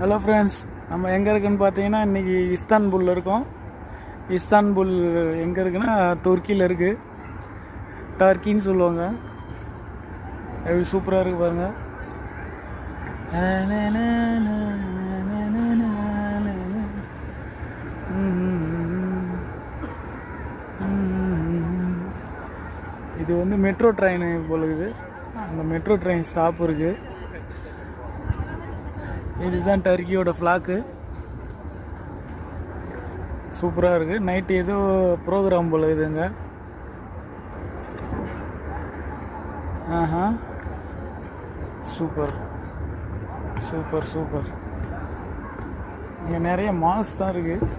Hello friends, நம்ம எங்கே இருக்குன்னு பார்த்தீங்கன்னா இன்றைக்கி இஸ்தான்புல்ல இருக்கோம். இஸ்தான்புல் எங்கே இருக்குன்னா துருக்கியில் இருக்குது. டர்க்கின்னு சொல்லுவாங்க. எப்படி சூப்பராக இருக்குது பாருங்கள். இது வந்து மெட்ரோ ட்ரெயின் போல இருக்குது. அந்த மெட்ரோ ட்ரெயின் ஸ்டாப் இருக்குது. இதுதான் டர்க்கியோட ஃப்ளாக்கு. சூப்பராக இருக்குது. நைட்டு ஏதோ ப்ரோக்ராம் போல் இதுங்க. ஆஹா, சூப்பர் சூப்பர் சூப்பர். இங்கே நிறைய மால்ஸ் தான் இருக்குது.